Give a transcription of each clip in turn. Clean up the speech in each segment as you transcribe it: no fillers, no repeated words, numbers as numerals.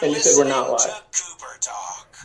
And you said we're not live.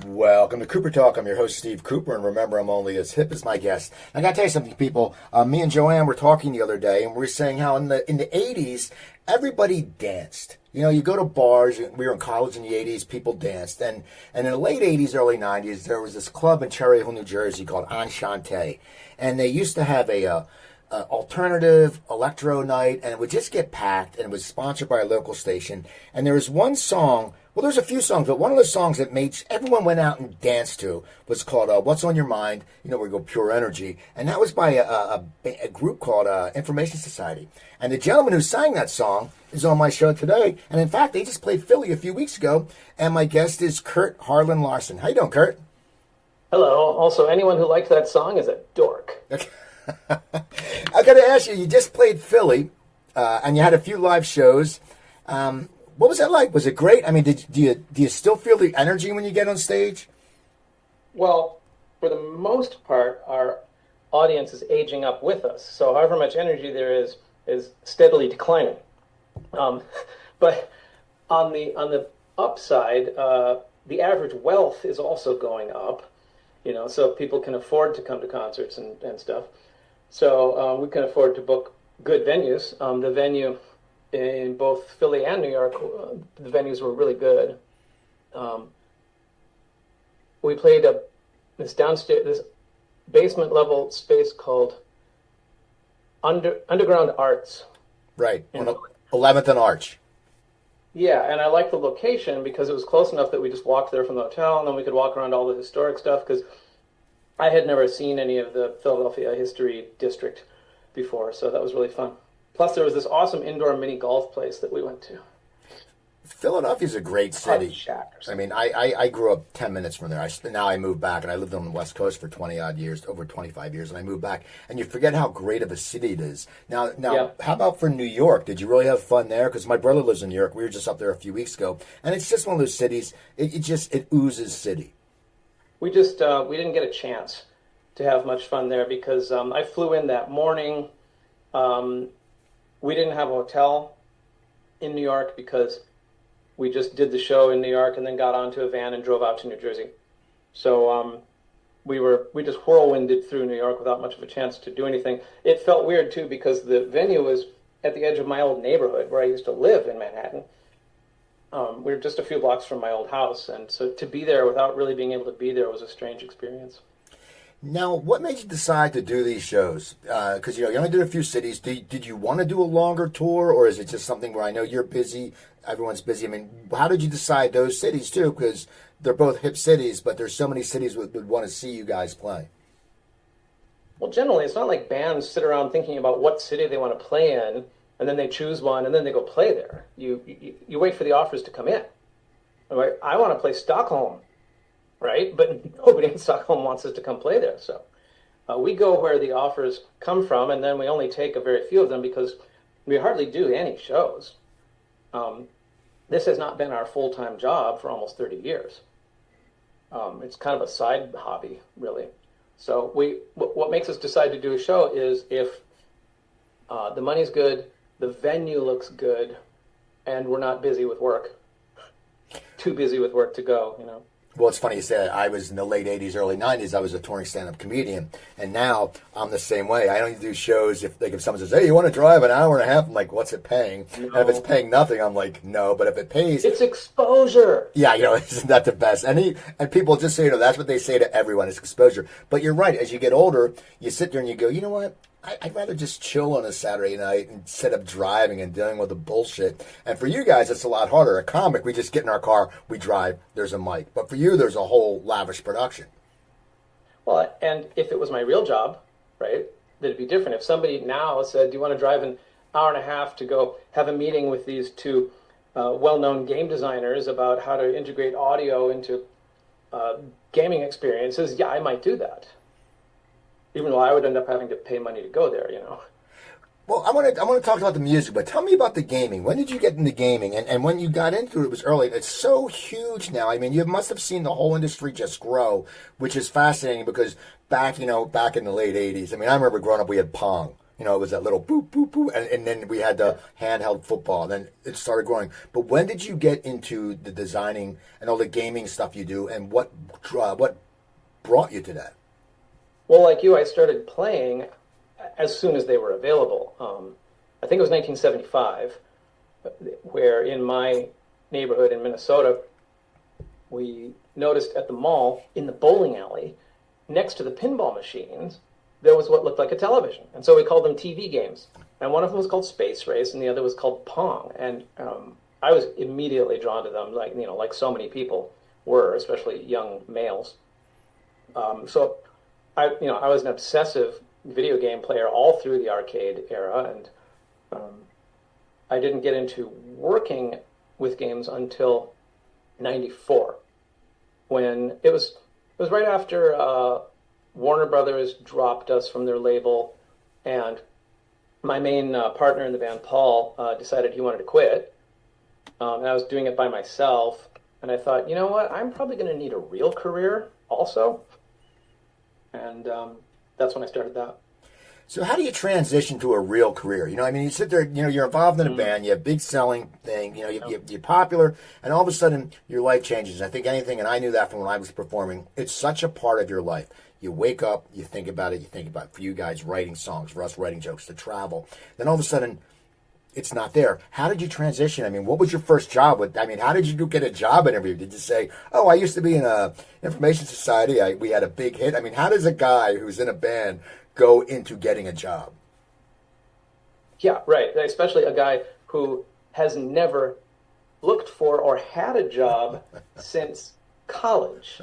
Welcome to Cooper Talk. I'm your host, Steve Cooper, and remember, I'm only as hip as my guest. I got to tell you something, people. Me and Joanne were talking the other day, and we were saying how in the 80s, everybody danced. You know, you go to bars. We were in college in the 80s. People danced, and in the late 80s, early 90s, there was this club in Cherry Hill, New Jersey called Enchante, and they used to have a alternative electro night, and it would just get packed, and it was sponsored by a local station. And there was one song. Well, there's a few songs, but one of the songs that made everyone went out and danced to was called "What's on Your Mind." You know, we go Pure Energy, and that was by a group called Information Society. And the gentleman who sang that song is on my show today. And in fact, they just played Philly a few weeks ago. And my guest is Kurt Harland Larson. How you doing, Kurt? Hello. Also, anyone who liked that song is a dork. Okay. I got to ask you. You just played Philly, and you had a few live shows. What was that like? Was it great? I mean, do you still feel the energy when you get on stage? Well, for the most part, our audience is aging up with us. So however much energy there is steadily declining. But on the upside, the average wealth is also going up. You know, so people can afford to come to concerts and stuff. So we can afford to book good venues. The venue in both Philly and New York, the venues were really good. We played this basement level space called Underground Arts. Right, on 11th and Arch. Yeah, and I liked the location because it was close enough that we just walked there from the hotel, and then we could walk around all the historic stuff, because I had never seen any of the Philadelphia History District before, so that was really fun. Plus, there was this awesome indoor mini golf place that we went to. Philadelphia's a great city. I mean, I grew up 10 minutes from there. Now I moved back, and I lived on the West Coast for 20-odd years, over 25 years, and I moved back. And you forget how great of a city it is. Now, yeah. How about for New York? Did you really have fun there? Because my brother lives in New York. We were just up there a few weeks ago. And it's just one of those cities, it oozes city. We didn't get a chance to have much fun there because I flew in that morning. We didn't have a hotel in New York because we just did the show in New York and then got onto a van and drove out to New Jersey. So we just whirlwinded through New York without much of a chance to do anything. It felt weird too because the venue was at the edge of my old neighborhood where I used to live in Manhattan. We were just a few blocks from my old house, and so to be there without really being able to be there was a strange experience. Now, what made you decide to do these shows? Because, you only did a few cities. Did you want to do a longer tour, or is it just something where I know you're busy, everyone's busy? I mean, how did you decide those cities, too? Because they're both hip cities, but there's so many cities that would want to see you guys play. Well, generally, it's not like bands sit around thinking about what city they want to play in, and then they choose one, and then they go play there. You wait for the offers to come in. Right? I want to play Stockholm. Right? But nobody in Stockholm wants us to come play there. So we go where the offers come from, and then we only take a very few of them because we hardly do any shows. This has not been our full-time job for almost 30 years. It's kind of a side hobby, really. So what makes us decide to do a show is if the money's good, the venue looks good, and we're not busy with work. Too busy with work to go, Well, it's funny you say that. I was in the late 80s, early 90s. I was a touring stand-up comedian. And now I'm the same way. I only do shows if someone says, hey, you want to drive an hour and a half? I'm like, what's it paying? No. And if it's paying nothing, I'm like, no. But if it pays... It's exposure. Yeah, isn't that the best? And people just say, that's what they say to everyone. It's exposure. But you're right. As you get older, you sit there and you go, you know what? I'd rather just chill on a Saturday night instead of driving and dealing with the bullshit. And for you guys, it's a lot harder. A comic, we just get in our car, we drive, there's a mic. But for you, there's a whole lavish production. Well, and if it was my real job, right, that'd be different. If somebody now said, do you want to drive an hour and a half to go have a meeting with these two well-known game designers about how to integrate audio into gaming experiences, yeah, I might do that. Even though I would end up having to pay money to go there, Well, I want to talk about the music, but tell me about the gaming. When did you get into gaming? And when you got into it, it was early. It's so huge now. I mean, you must have seen the whole industry just grow, which is fascinating because back in the late 80s, I mean, I remember growing up, we had Pong, You know, it was that little boop, boop, boop, and then we had the handheld football, and then it started growing. But when did you get into the designing and all the gaming stuff you do, and what brought you to that? Well, like you, I started playing as soon as they were available. I think it was 1975, where in my neighborhood in Minnesota, we noticed at the mall, in the bowling alley, next to the pinball machines, there was what looked like a television. And so we called them TV games. And one of them was called Space Race, and the other was called Pong. And I was immediately drawn to them, like so many people were, especially young males. So I was an obsessive video game player all through the arcade era, and I didn't get into working with games until '94, when it was right after Warner Brothers dropped us from their label, and my main partner in the band, Paul, decided he wanted to quit, and I was doing it by myself. And I thought, you know what? I'm probably going to need a real career also, and that's when I started that. So how do you transition to a real career? You know, I mean, you sit there, you know, you're involved in a band, you have a big selling thing, you know, you're popular, and all of a sudden your life changes. I think anything, and I knew that from when I was performing, it's such a part of your life. You wake up, you think about it, for you guys writing songs, for us writing jokes, to travel. Then all of a sudden, it's not there. How did you transition? I mean, what was your first job? How did you get a job interview? Did you say, oh, I used to be in a information society, we had a big hit? I mean, how does a guy who's in a band go into getting a job? Yeah, right. Especially a guy who has never looked for or had a job since college.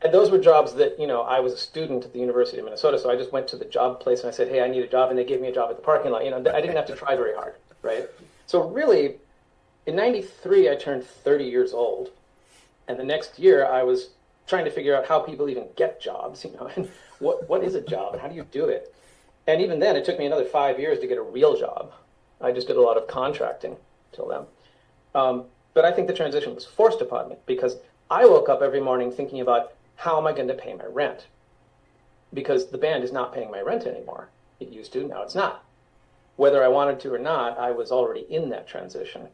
And those were jobs that, you know, I was a student at the University of Minnesota, so I just went to the job place and I said, hey, I need a job, and they gave me a job at the parking lot. You know, I didn't have to try very hard, right? So really, in '93, I turned 30 years old, and the next year I was trying to figure out how people even get jobs, you know, and what is a job and how do you do it? And even then, it took me another 5 years to get a real job. I just did a lot of contracting till then. But I think the transition was forced upon me because I woke up every morning thinking about, how am I going to pay my rent? Because the band is not paying my rent anymore. It used to, now it's not. Whether I wanted to or not, I was already in that transition.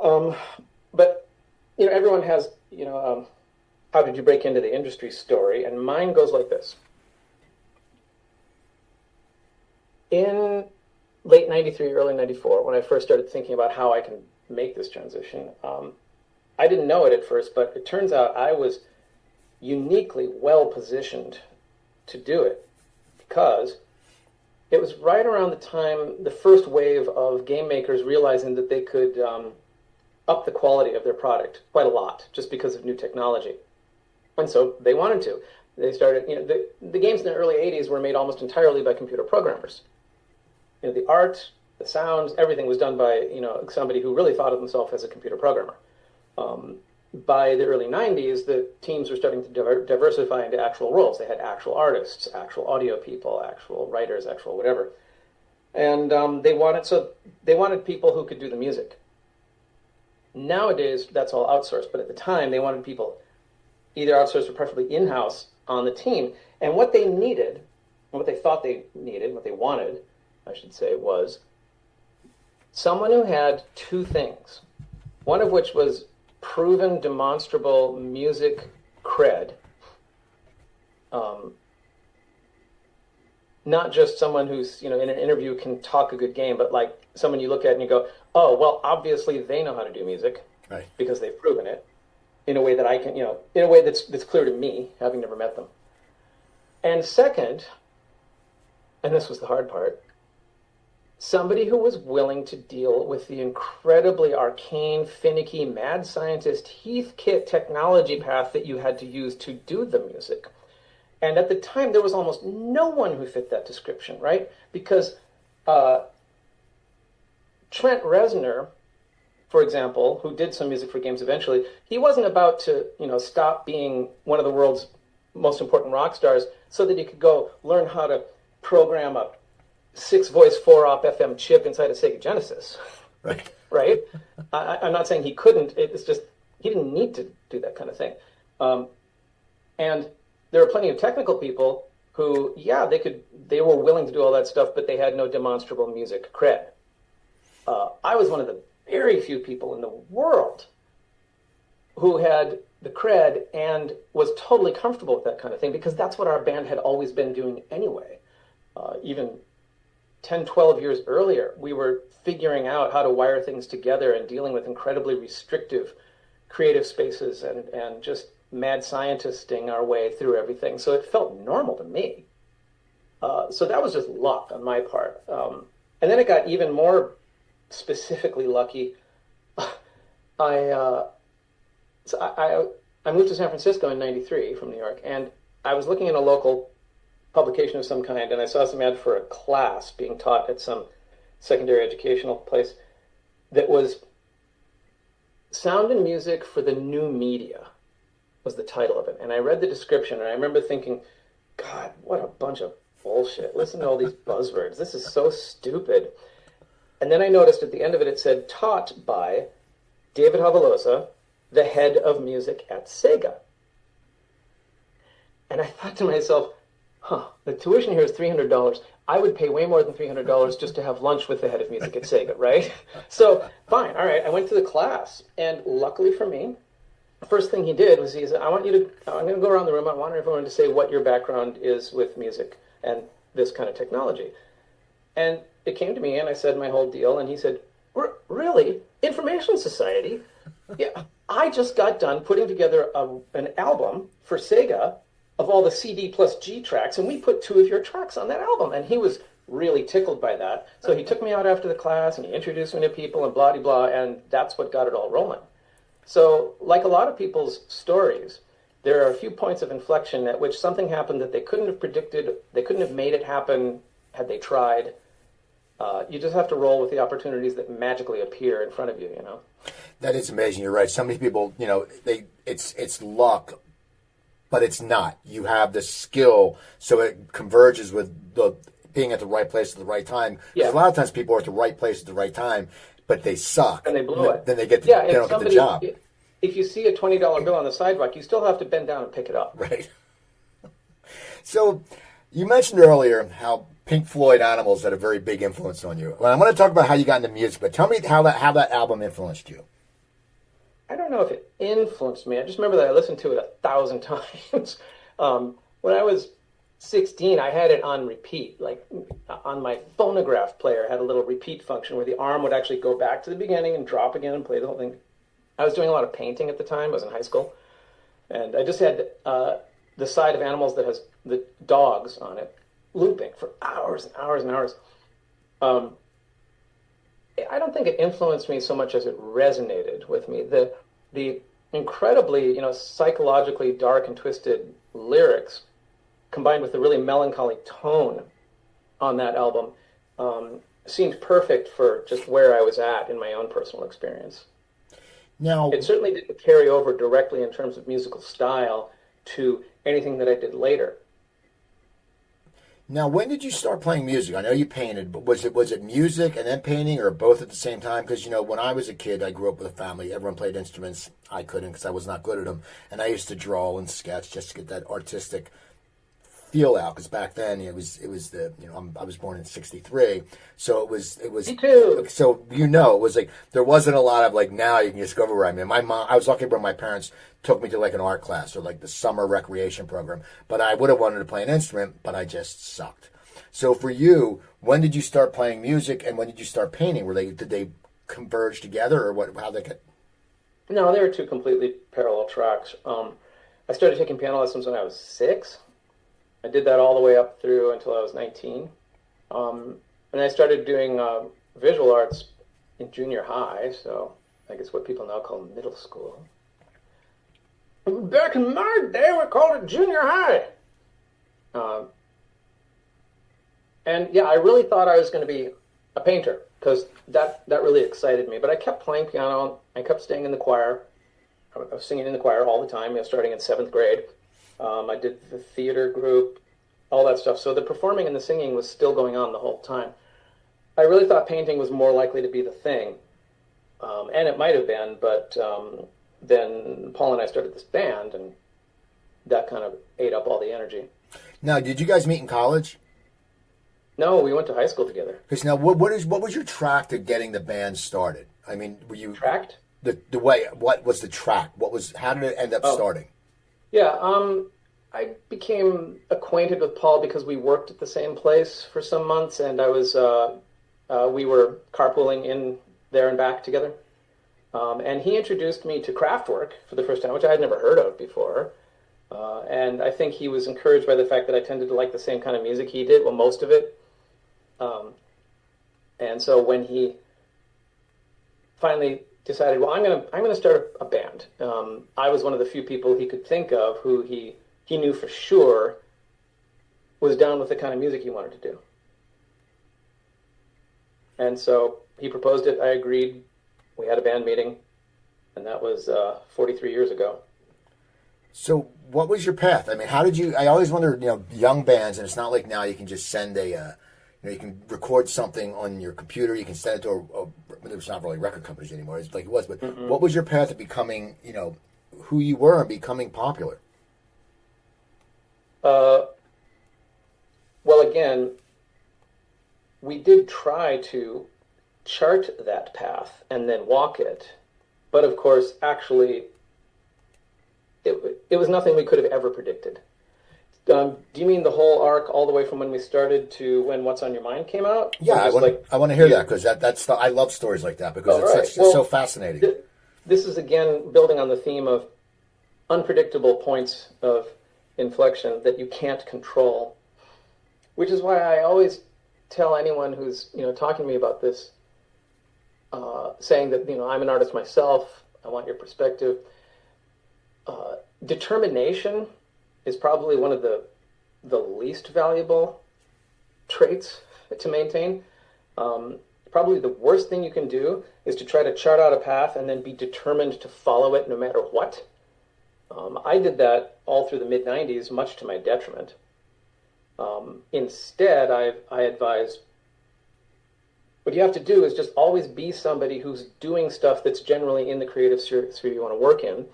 But, you know, everyone has, you know, how did you break into the industry story? And mine goes like this. In late '93, early '94, when I first started thinking about how I can make this transition, I didn't know it at first, but it turns out I was uniquely well positioned to do it, because it was right around the time, the first wave of game makers realizing that they could up the quality of their product quite a lot just because of new technology. And so they wanted to. They started, you know, the games in the early '80s were made almost entirely by computer programmers. You know, the art, the sounds, everything was done by, you know, somebody who really thought of himself as a computer programmer. By the early '90s, the teams were starting to diversify into actual roles. They had actual artists, actual audio people, actual writers, actual whatever. And they wanted people who could do the music. Nowadays, that's all outsourced, but at the time, they wanted people either outsourced or preferably in-house on the team. And what they needed, what they thought they needed, what they wanted, I should say, was someone who had two things. One of which was proven, demonstrable music cred. Not just someone who's, you know, in an interview can talk a good game, but like someone you look at and you go, oh, well, obviously they know how to do music, right, because they've proven it in a way that I can, you know, in a way that's clear to me, having never met them. And second, and this was the hard part, somebody who was willing to deal with the incredibly arcane, finicky, mad scientist Heathkit technology path that you had to use to do the music. And at the time, there was almost no one who fit that description, right? Because Trent Reznor, for example, who did some music for games eventually, he wasn't about to, you know, stop being one of the world's most important rock stars so that he could go learn how to program a 6-voice 4-op FM chip inside a Sega Genesis. Right. Right? I'm not saying he couldn't. It's just he didn't need to do that kind of thing. And there are plenty of technical people who, yeah, they were willing to do all that stuff, but they had no demonstrable music cred. I was one of the very few people in the world who had the cred and was totally comfortable with that kind of thing, because that's what our band had always been doing anyway. Even 10, 12 years earlier, we were figuring out how to wire things together and dealing with incredibly restrictive creative spaces and just mad scientisting our way through everything. So it felt normal to me. So that was just luck on my part. And then it got even more specifically lucky. I moved to San Francisco in '93 from New York, and I was looking in a local publication of some kind, and I saw some ad for a class being taught at some secondary educational place that was Sound and Music for the New Media was the title of it. And I read the description, and I remember thinking, God, what a bunch of bullshit. Listen to all these buzzwords. This is so stupid. And then I noticed at the end of it, it said, taught by David Havalosa, the head of music at Sega. And I thought to myself, the tuition here is $300. I would pay way more than $300 just to have lunch with the head of music at Sega, right? So, fine, all right, I went to the class, and luckily for me, the first thing he did was he said, I'm going to go around the room, I want everyone to say what your background is with music and this kind of technology. And it came to me, and I said my whole deal, and he said, really? Information Society? Yeah, I just got done putting together an album for Sega of all the CD plus G tracks, and we put 2 of your tracks on that album. And he was really tickled by that. So he took me out after the class, and he introduced me to people, and blah-de-blah, and that's what got it all rolling. So, like a lot of people's stories, there are a few points of inflection at which something happened that they couldn't have predicted, they couldn't have made it happen had they tried. You just have to roll with the opportunities that magically appear in front of you, you know? That is amazing. You're right. So many people, you know, it's luck, but it's not. You have the skill, so it converges with the being at the right place at the right time. Because a lot of times people are at the right place at the right time, but they suck. And they blow it. Then they get they don't get the job. If you see a $20 bill on the sidewalk, you still have to bend down and pick it up. Right. So you mentioned earlier how Pink Floyd Animals had a very big influence on you. Well, I'm going to talk about how you got into music, but tell me how that album influenced you. I don't know if it influenced me. I just remember that I listened to it 1,000 times. When I was 16, I had it on repeat. Like on my phonograph player, had a little repeat function where the arm would actually go back to the beginning and drop again and play the whole thing. I was doing a lot of painting at the time. I was in high school. And I just had the side of Animals that has the dogs on it looping for hours and hours and hours. I don't think it influenced me so much as it resonated with me. The incredibly, psychologically dark and twisted lyrics combined with the really melancholy tone on that album seemed perfect for just where I was at in my own personal experience. Now, it certainly didn't carry over directly in terms of musical style to anything that I did later. Now, when did you start playing music? I know you painted, but was it music and then painting, or both at the same time? Because, when I was a kid, I grew up with a family. Everyone played instruments. I couldn't because I was not good at them. And I used to draw and sketch just to get that artistic feel out. Because back then, it was the, I was born in '63, so it was. Me too. So it was like there wasn't a lot of like now you can just go everywhere. I mean, my mom. I was lucky when my parents took me to like an art class or like the summer recreation program. But I would have wanted to play an instrument, but I just sucked. So for you, when did you start playing music and when did you start painting? Did they converge together or what? How they get? No, they were two completely parallel tracks. I started taking piano lessons when I was 6. I did that all the way up through until I was 19. And I started doing visual arts in junior high, so I guess what people now call middle school. Back in my day, we called it junior high. And yeah, I really thought I was going to be a painter because that really excited me. But I kept playing piano. I kept staying in the choir. I was singing in the choir all the time, starting in 7th grade. I did the theater group, all that stuff. So the performing and the singing was still going on the whole time. I really thought painting was more likely to be the thing. And it might have been, but then Paul and I started this band, and that kind of ate up all the energy. Now, did you guys meet in college? No, we went to high school together. Because now, what was your track to getting the band started? I mean, were you Tracked? the way? What was the track? How did it end up starting? Yeah, I became acquainted with Paul because we worked at the same place for some months, and we were carpooling in there and back together. And he introduced me to Kraftwerk for the first time, which I had never heard of before. And I think he was encouraged by the fact that I tended to like the same kind of music he did, well, most of it. And so when he finally decided, well, I'm gonna start a band. I was one of the few people he could think of who he knew for sure was down with the kind of music he wanted to do. And so he proposed it. I agreed. We had a band meeting, and that was 43 years ago. So what was your path? I mean, how did you? I always wondered, young bands, and it's not like now you can just send you can record something on your computer. You can send it to there's not really record companies anymore. It's like it was, but what was your path to becoming, who you were and becoming popular? Well, again, we did try to chart that path and then walk it, but of course, actually, it was nothing we could have ever predicted. Do you mean the whole arc all the way from when we started to when What's on Your Mind came out? Yeah, I want to hear that because that's I love stories like that because it's so fascinating. This is, again, building on the theme of unpredictable points of inflection that you can't control, which is why I always tell anyone who's talking to me about this, saying that I'm an artist myself. I want your perspective. Determination is probably one of the least valuable traits to maintain. Probably the worst thing you can do is to try to chart out a path and then be determined to follow it no matter what. I did that all through the mid-'90s, much to my detriment. Instead, I advise what you have to do is just always be somebody who's doing stuff that's generally in the creative sphere you want to work in.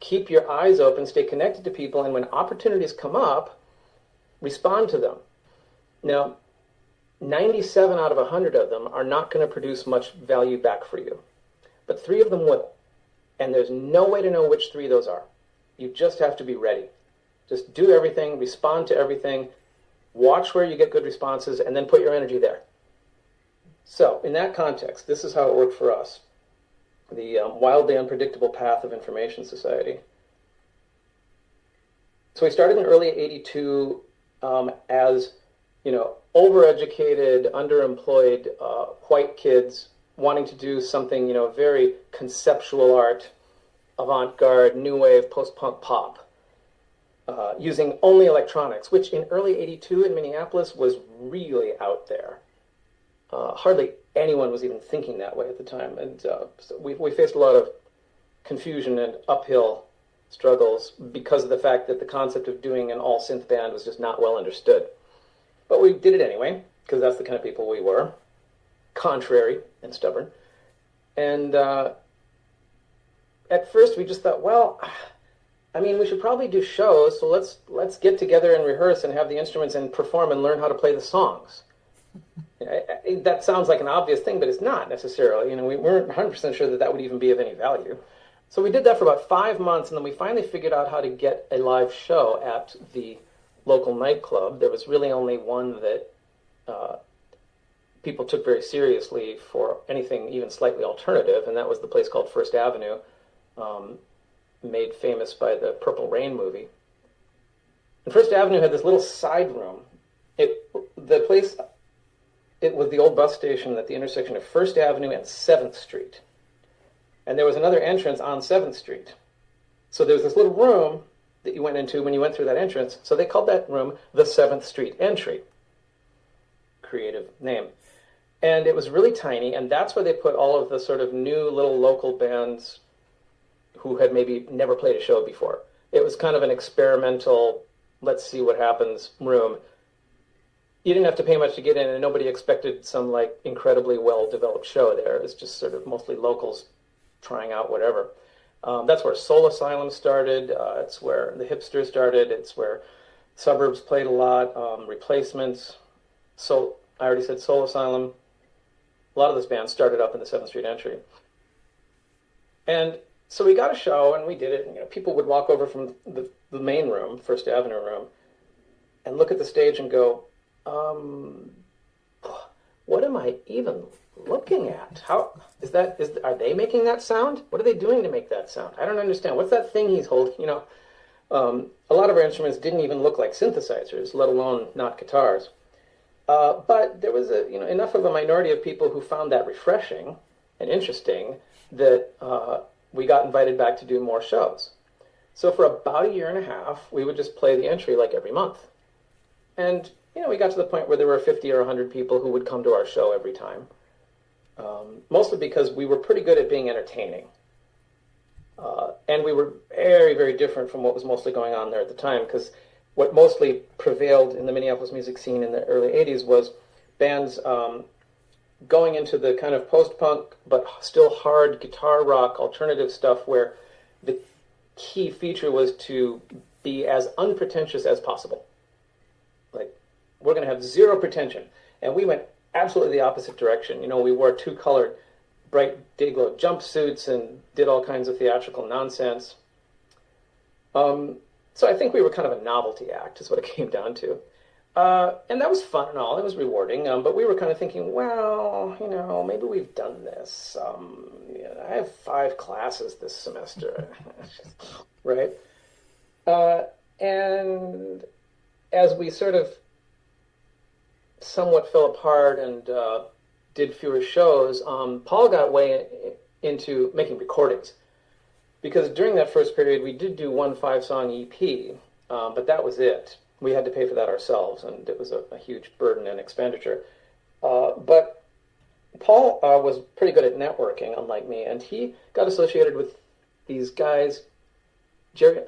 Keep your eyes open, stay connected to people, and when opportunities come up, respond to them. Now, 97 out of 100 of them are not going to produce much value back for you, but 3 of them will, and there's no way to know which 3 those are. You just have to be ready. Just do everything, respond to everything, watch where you get good responses, and then put your energy there. So, in that context, this is how it worked for us. The wildly unpredictable path of information society. So we started in early '82 as, overeducated, underemployed white kids wanting to do something, very conceptual art, avant-garde, new wave, post-punk pop, using only electronics, which in early '82 in Minneapolis was really out there. Hardly anyone was even thinking that way at the time, and so we faced a lot of confusion and uphill struggles because of the fact that the concept of doing an all-synth band was just not well understood. But we did it anyway, because that's the kind of people we were, contrary and stubborn. And at first we just thought, well, we should probably do shows, so let's get together and rehearse and have the instruments and perform and learn how to play the songs. That sounds like an obvious thing, but it's not necessarily. We weren't 100% sure that would even be of any value. So we did that for about 5 months, and then we finally figured out how to get a live show at the local nightclub. There was really only one that people took very seriously for anything even slightly alternative, and that was the place called First Avenue, made famous by the Purple Rain movie. And First Avenue had this little side room. It was the old bus station at the intersection of First Avenue and 7th Street. And there was another entrance on 7th Street. So there was this little room that you went into when you went through that entrance. So they called that room the 7th Street Entry. Creative name. And it was really tiny, and that's where they put all of the sort of new little local bands who had maybe never played a show before. It was kind of an experimental, let's see what happens room. You didn't have to pay much to get in, and nobody expected some incredibly well-developed show there. It was just sort of mostly locals trying out whatever. That's where Soul Asylum started. It's where the Hipsters started. It's where Suburbs played a lot, Replacements, so I already said Soul Asylum. A lot of those bands started up in the 7th Street Entry. And so we got a show and we did it. And, people would walk over from the main room, First Avenue room, and look at the stage and go, what am I even looking at? How are they making that sound? What are they doing to make that sound? I don't understand. What's that thing he's holding? A lot of our instruments didn't even look like synthesizers, let alone not guitars. But there was enough of a minority of people who found that refreshing and interesting that we got invited back to do more shows. So for about a year and a half, we would just play the Entry like every month. And, we got to the point where there were 50 or 100 people who would come to our show every time. Mostly because we were pretty good at being entertaining. And we were very, very different from what was mostly going on there at the time, because what mostly prevailed in the Minneapolis music scene in the early 80s was bands going into the kind of post-punk, but still hard guitar rock alternative stuff where the key feature was to be as unpretentious as possible. Like, we're going to have zero pretension. And we went absolutely the opposite direction. We wore two-colored, bright day-glow jumpsuits and did all kinds of theatrical nonsense. So I think we were kind of a novelty act, is what it came down to. And that was fun and all. It was rewarding. But we were kind of thinking, well, maybe we've done this. I have 5 classes this semester, right? And as we sort of somewhat fell apart and did fewer shows, Paul got way into making recordings. Because during that first period, we did do one 5-song EP, but that was it. We had to pay for that ourselves, and it was a huge burden and expenditure. But Paul was pretty good at networking, unlike me, and he got associated with these guys, Jerry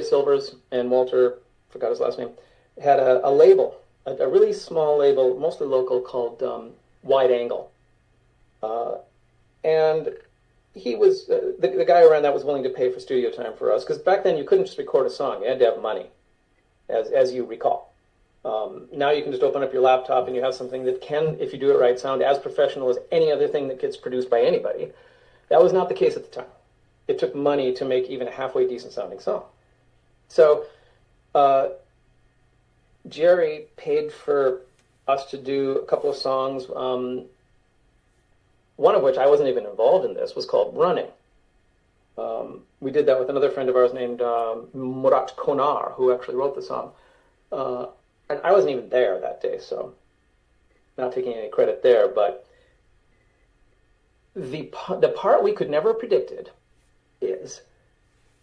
Silvers and Walter, forgot his last name, had a label, a really small label, mostly local, called Wide Angle. And he was the guy around that was willing to pay for studio time for us, because back then you couldn't just record a song. You had to have money, as you recall. Now you can just open up your laptop and you have something that can, if you do it right, sound as professional as any other thing that gets produced by anybody. That was not the case at the time. It took money to make even a halfway decent sounding song. So Jerry paid for us to do a couple of songs, one of which I wasn't even involved in this, was called Running. We did that with another friend of ours named Murat Konar, who actually wrote the song. And I wasn't even there that day, so not taking any credit there, but the part we could never have predicted is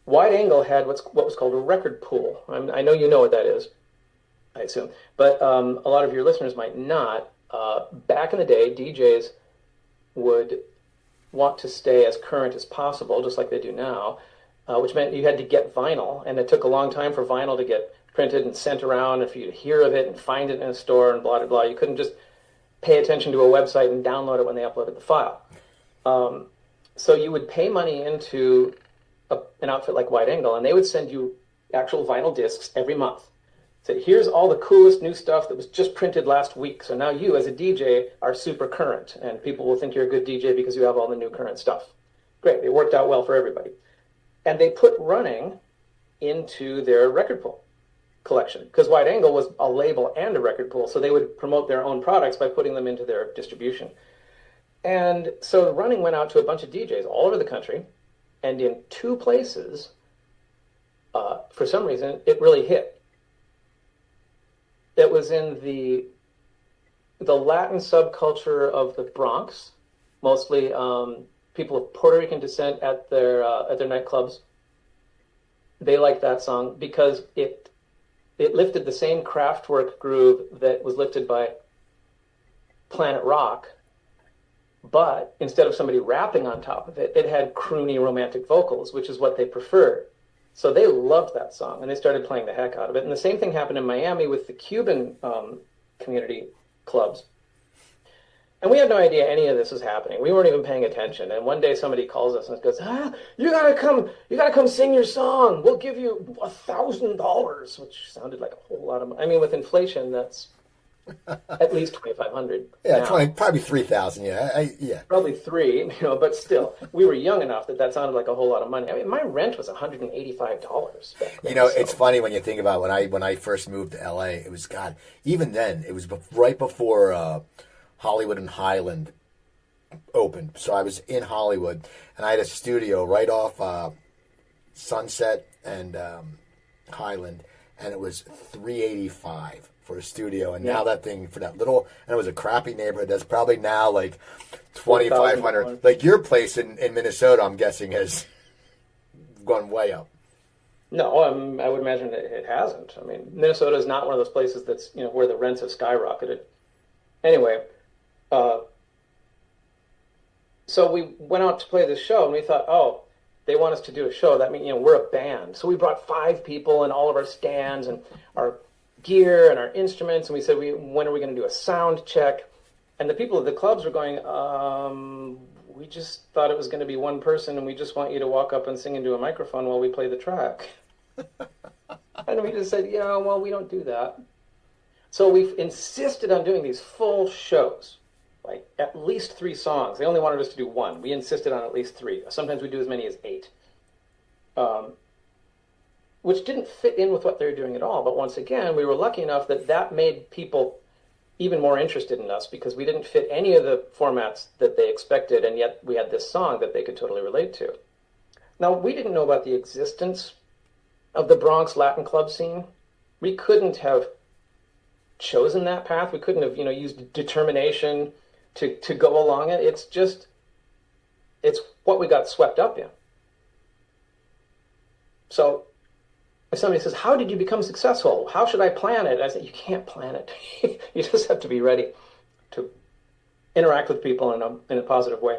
Wide Angle had what was called a record pool. I know you know what that is, I assume, but a lot of your listeners might not. Back in the day, DJs would want to stay as current as possible, just like they do now, which meant you had to get vinyl, and it took a long time for vinyl to get printed and sent around, and for you to hear of it and find it in a store and blah, blah, blah. You couldn't just pay attention to a website and download it when they uploaded the file. So you would pay money into an outfit like Wide Angle, and they would send you actual vinyl discs every month. So here's all the coolest new stuff that was just printed last week. So now you, as a DJ, are super current, and people will think you're a good DJ because you have all the new current stuff. Great, it worked out well for everybody. And they put Running into their record pool collection, because Wide Angle was a label and a record pool, so they would promote their own products by putting them into their distribution. And so Running went out to a bunch of DJs all over the country, and in 2 places, for some reason, it really hit. It was in the Latin subculture of the Bronx, mostly people of Puerto Rican descent at their nightclubs. They liked that song because it lifted the same Kraftwerk groove that was lifted by Planet Rock, but instead of somebody rapping on top of it, it had croony romantic vocals, which is what they preferred. So they loved that song, and they started playing the heck out of it. And the same thing happened in Miami with the Cuban community clubs. And we had no idea any of this was happening. We weren't even paying attention. And one day somebody calls us and goes, you gotta come sing your song. We'll give you $1,000, which sounded like a whole lot of money. I mean, with inflation, that's at least 2,500. Yeah, probably 3,000. Yeah, yeah. Probably three, but still, we were young enough that sounded like a whole lot of money. I mean, my rent was $185 back then. It's funny when you think about when I first moved to LA. It was even then it was right before Hollywood and Highland opened. So I was in Hollywood, and I had a studio right off Sunset and Highland, and it was $385 for a studio. And now that thing for that little, and it was a crappy neighborhood. That's probably now like $2,500. Like your place in Minnesota, I'm guessing has gone way up. No, I would imagine it hasn't. I mean, Minnesota is not one of those places that's where the rents have skyrocketed. Anyway. So we went out to play this show, and we thought, oh, they want us to do a show. That means, we're a band. So we brought 5 people and all of our stands and our gear and our instruments, and we said, when are we going to do a sound check? And the people at the clubs were going, we just thought it was going to be one person, and we just want you to walk up and sing into a microphone while we play the track. And we just said, well, we don't do that. So we've insisted on doing these full shows, like at least 3 songs. They only wanted us to do 1. We insisted on at least 3. Sometimes we do as many as 8, which didn't fit in with what they were doing at all. But once again, we were lucky enough that made people even more interested in us because we didn't fit any of the formats that they expected, and yet we had this song that they could totally relate to. Now, we didn't know about the existence of the Bronx Latin club scene. We couldn't have chosen that path. We couldn't have, used determination to go along it. It's what we got swept up in. So if somebody says, how did you become successful? How should I plan it? I said, you can't plan it. You just have to be ready to interact with people in a positive way.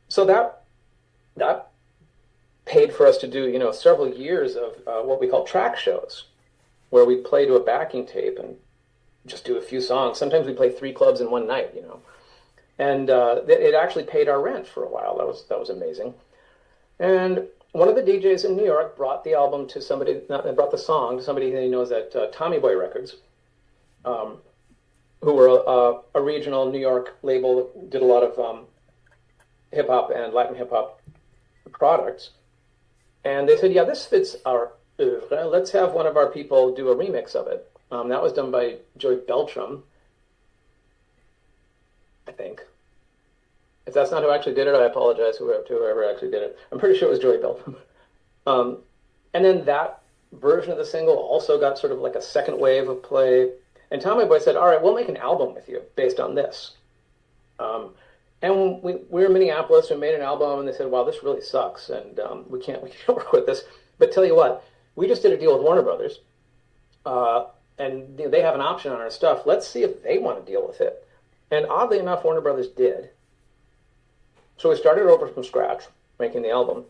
So that paid for us to do, several years of what we call track shows, where we play to a backing tape and just do a few songs. Sometimes we play 3 clubs in one night, And it actually paid our rent for a while. That was amazing. And one of the DJs in New York brought the album to somebody, brought the song to somebody he knows at Tommy Boy Records, who were a regional New York label that did a lot of hip-hop and Latin hip-hop products. And they said, this fits our oeuvre. Let's have one of our people do a remix of it. That was done by Joey Beltram, I think. If that's not who actually did it, I apologize to whoever actually did it. I'm pretty sure it was Joey Beltram. And then that version of the single also got sort of like a second wave of play. And Tommy Boy said, all right, we'll make an album with you based on this. And we were in Minneapolis and made an album, and they said, wow, this really sucks, and we can't work with this. But tell you what, we just did a deal with Warner Brothers, and they have an option on our stuff. Let's see if they want to deal with it. And oddly enough, Warner Brothers did. So we started over from scratch, making the album,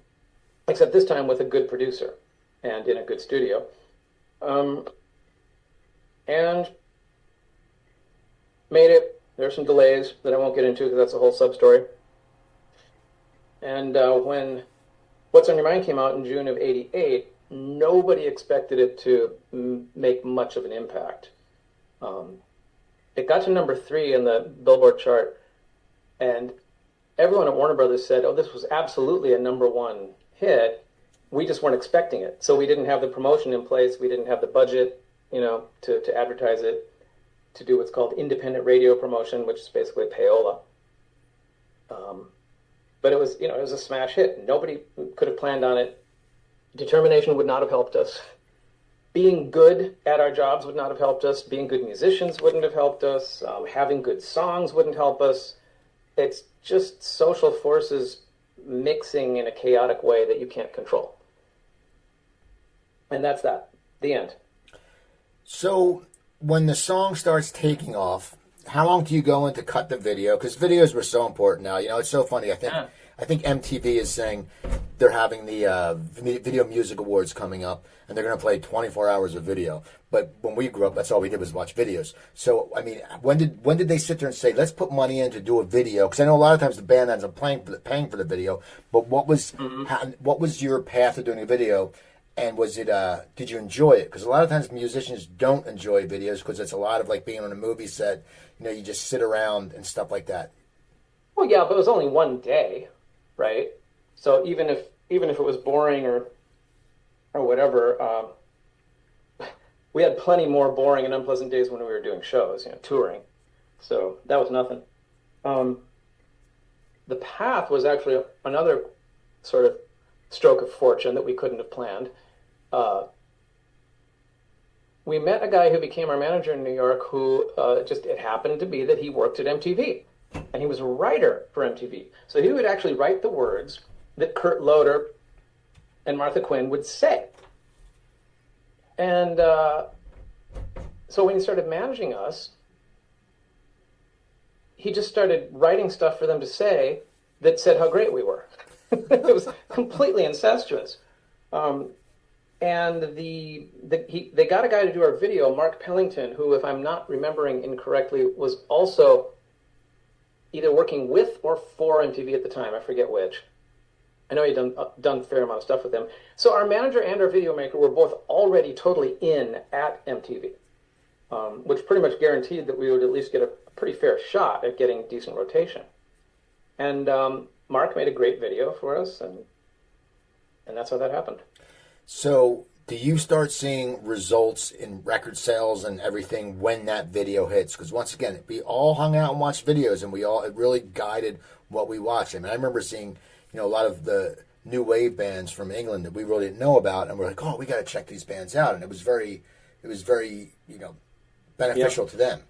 except this time with a good producer and in a good studio. And made it. There's some delays that I won't get into because that's a whole sub-story. And when What's on Your Mind came out in June of '88, nobody expected it to make much of an impact. It got to number 3 in the Billboard chart, and everyone at Warner Brothers said, oh, this was absolutely a number 1 hit. We just weren't expecting it. So we didn't have the promotion in place. We didn't have the budget, to advertise it, to do what's called independent radio promotion, which is basically payola. But it was, it was a smash hit. Nobody could have planned on it. Determination would not have helped us. Being good at our jobs would not have helped us. Being good musicians wouldn't have helped us. Having good songs wouldn't help us. It's just social forces mixing in a chaotic way that you can't control. And that's that. The end. So when the song starts taking off, how long do you go in to cut the video? Because videos were so important now. It's so funny. I I think MTV is saying they're having the Video Music Awards coming up, and they're going to play 24 hours of video. But when we grew up, that's all we did was watch videos. So, I mean, when did they sit there and say, let's put money in to do a video? Because I know a lot of times the band ends up paying for the video. But what was your path to doing a video? And was it? Did you enjoy it? Because a lot of times musicians don't enjoy videos because it's a lot of like being on a movie set. You know, you just sit around and stuff like that. Well, yeah, but it was only one day, right? So even if it was boring or whatever, we had plenty more boring and unpleasant days when we were doing shows, touring. So that was nothing. The path was actually another sort of stroke of fortune that we couldn't have planned. We met a guy who became our manager in New York who it happened to be that he worked at MTV. And he was a writer for MTV. So he would actually write the words that Kurt Loder and Martha Quinn would say. And so when he started managing us, he just started writing stuff for them to say that said how great we were. It was completely incestuous. And they got a guy to do our video, Mark Pellington, who, if I'm not remembering incorrectly, was also either working with or for MTV at the time. I forget which. I know he'd done a fair amount of stuff with them. So our manager and our video maker were both already totally in at MTV, which pretty much guaranteed that we would at least get a pretty fair shot at getting decent rotation. And Mark made a great video for us, and that's how that happened. So do you start seeing results in record sales and everything when that video hits? Because once again, we all hung out and watched videos, and it really guided what we watched. I mean, I remember seeing, a lot of the new wave bands from England that we really didn't know about, and we're like, oh, we got to check these bands out, and it was very, beneficial to them.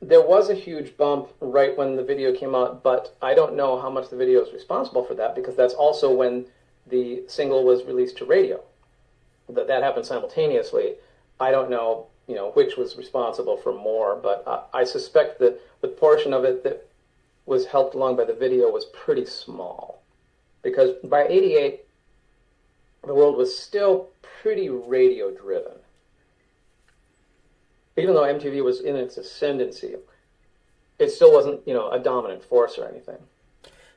There was a huge bump right when the video came out, but I don't know how much the video is responsible for that, because that's also when the single was released to radio. That happened simultaneously. I don't know, which was responsible for more, but I suspect that the portion of it that was helped along by the video was pretty small, because by '88, the world was still pretty radio driven. Even though MTV was in its ascendancy, it still wasn't, a dominant force or anything.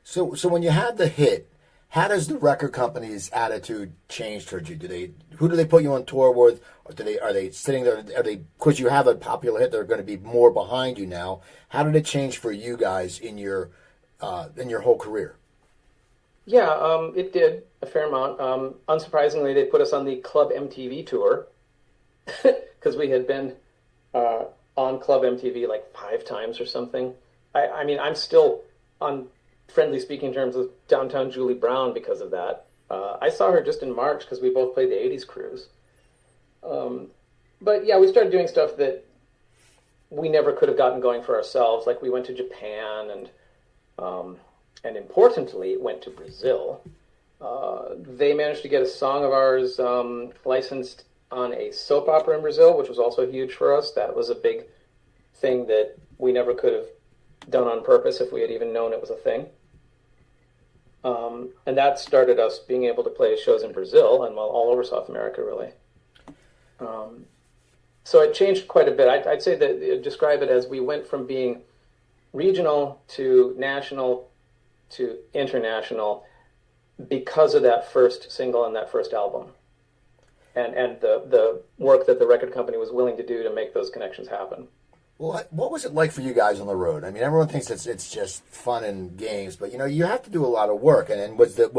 So when you had the hit, how does the record company's attitude change towards you? Who do they put you on tour with? Or are they sitting there? Because you have a popular hit, they're going to be more behind you now. How did it change for you guys in your whole career? Yeah, it did a fair amount. Unsurprisingly, they put us on the Club MTV tour because we had been on Club MTV like 5 times or something. I mean, I'm still on friendly speaking terms with Downtown Julie Brown because of that. I saw her just in March because we both played the 80s cruise. But yeah, we started doing stuff that we never could have gotten going for ourselves. Like we went to Japan and importantly went to Brazil. They managed to get a song of ours licensed on a soap opera in Brazil, which was also huge for us. That was a big thing that we never could have done on purpose if we had even known it was a thing. And that started us being able to play shows in Brazil and all over South America, really. So it changed quite a bit. I'd say that describe it as we went from being regional to national to international because of that first single and that first album. And the work that the record company was willing to do to make those connections happen. Well, what was it like for you guys on the road? I mean, everyone thinks it's just fun and games, but you have to do a lot of work. And was the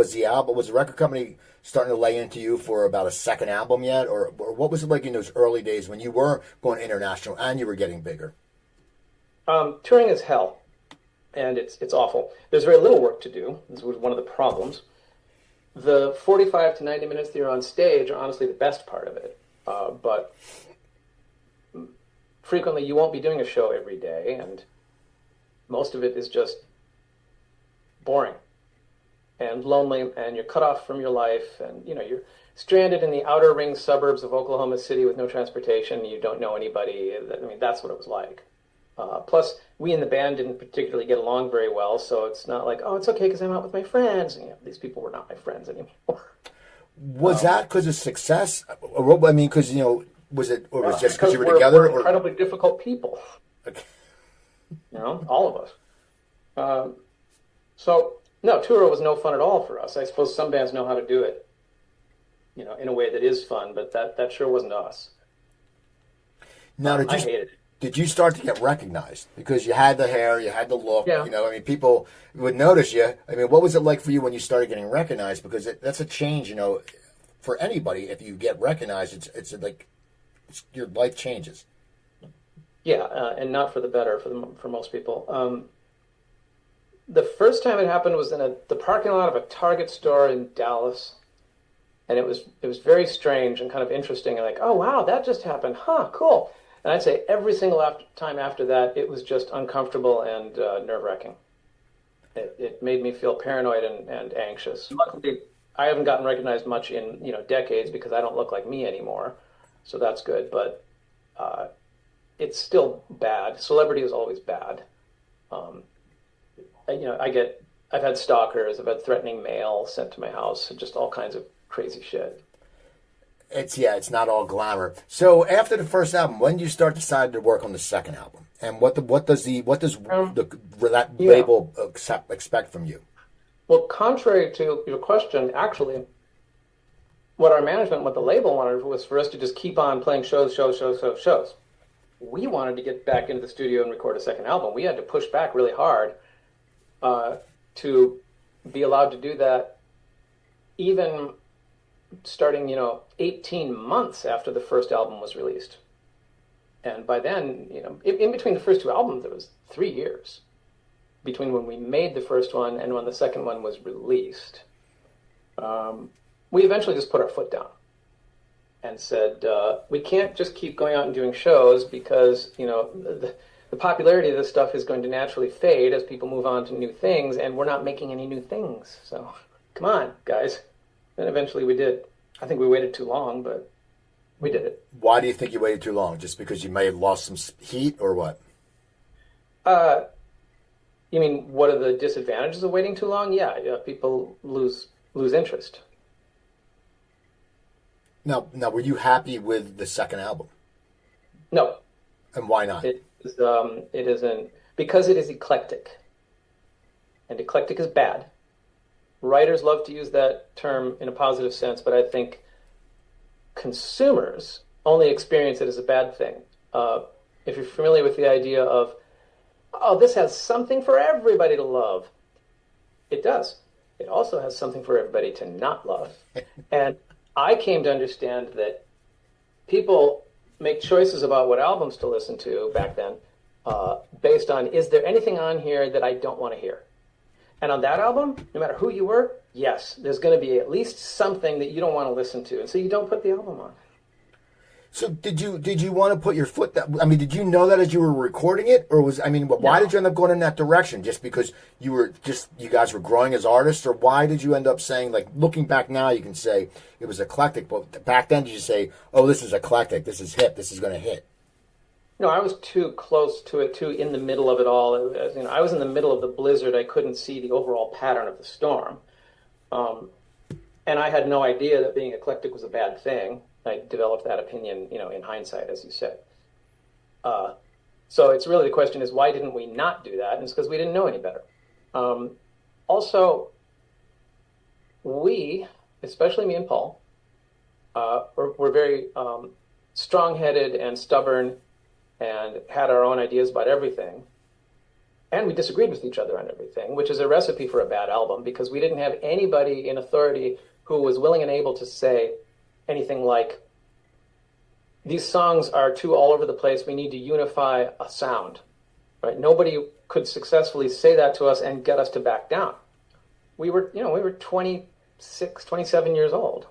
record company starting to lay into you for about a second album yet, or what was it like in those early days when you were going international and you were getting bigger? Touring is hell, and it's awful. There's very little work to do. This was one of the problems. The 45 to 90 minutes that you're on stage are honestly the best part of it, but frequently you won't be doing a show every day, and most of it is just boring and lonely, and you're cut off from your life, and you're stranded in the outer ring suburbs of Oklahoma City with no transportation. You don't know anybody. I mean, that's what it was like. Plus, we in the band didn't particularly get along very well, so it's not like, oh, it's okay because I'm out with my friends. And, these people were not my friends anymore. Was that because of success? Or, I mean, because, was it, or was it just because you were we're, together? We're incredibly difficult people. Okay. All of us. So, no, tour was no fun at all for us. I suppose some bands know how to do it, in a way that is fun, but that sure wasn't us. Now, I hated it. Did you start to get recognized? Because you had the hair, you had the look, Yeah. People would notice you. I mean, what was it like for you when you started getting recognized? Because that's a change, for anybody. If you get recognized, it's like your life changes. Yeah, and not for the better for most people. The first time it happened was in the parking lot of a Target store in Dallas, and it was very strange and kind of interesting. And like, oh wow, that just happened, huh? Cool. And I'd say every single time after that, it was just uncomfortable and nerve-wracking. It made me feel paranoid and anxious. Luckily, I haven't gotten recognized much in decades because I don't look like me anymore, so that's good. But it's still bad. Celebrity is always bad. I've had stalkers, I've had threatening mail sent to my house, just all kinds of crazy shit. It's not all glamour. So after the first album, when did you start deciding to work on the second album? And what does that label expect from you? Well, contrary to your question, actually, what our management, what the label wanted was for us to just keep on playing shows. We wanted to get back into the studio and record a second album. We had to push back really hard to be allowed to do that, even starting 18 months after the first album was released. And by then, in between the first two albums, there was 3 years between when we made the first one and when the second one was released. We eventually just put our foot down and said, we can't just keep going out and doing shows because the popularity of this stuff is going to naturally fade as people move on to new things, and we're not making any new things. So come on, guys. And eventually we did. I think we waited too long, but we did it. Why do you think you waited too long? Just because you may have lost some heat or what? You mean, what are the disadvantages of waiting too long? Yeah, people lose interest. Now, were you happy with the second album? No. And why not? It isn't, because it is eclectic. And eclectic is bad. Writers love to use that term in a positive sense, but I think consumers only experience it as a bad thing. If you're familiar with the idea of, oh, this has something for everybody to love, it does. It also has something for everybody to not love. And I came to understand that people make choices about what albums to listen to back then based on, is there anything on here that I don't want to hear? And on that album, no matter who you were, yes, there's going to be at least something that you don't want to listen to, and so you don't put the album on. So did you want to put your foot that? I mean, did you know that as you were recording it, or why did you end up going in that direction? Just because you guys were growing as artists, or why did you end up saying, like, looking back now, you can say it was eclectic, but back then did you say, oh, this is eclectic, this is hip, this is going to hit? No, I was too close to it, too in the middle of it all. I was in the middle of the blizzard. I couldn't see the overall pattern of the storm. And I had no idea that being eclectic was a bad thing. I developed that opinion, in hindsight, as you said. So it's really, the question is, why didn't we not do that? And it's because we didn't know any better. Also, we, especially me and Paul, were very strong-headed and stubborn and had our own ideas about everything. And we disagreed with each other on everything, which is a recipe for a bad album, because we didn't have anybody in authority who was willing and able to say anything like, these songs are too all over the place, we need to unify a sound. Right? Nobody could successfully say that to us and get us to back down. We were 26, 27 years old.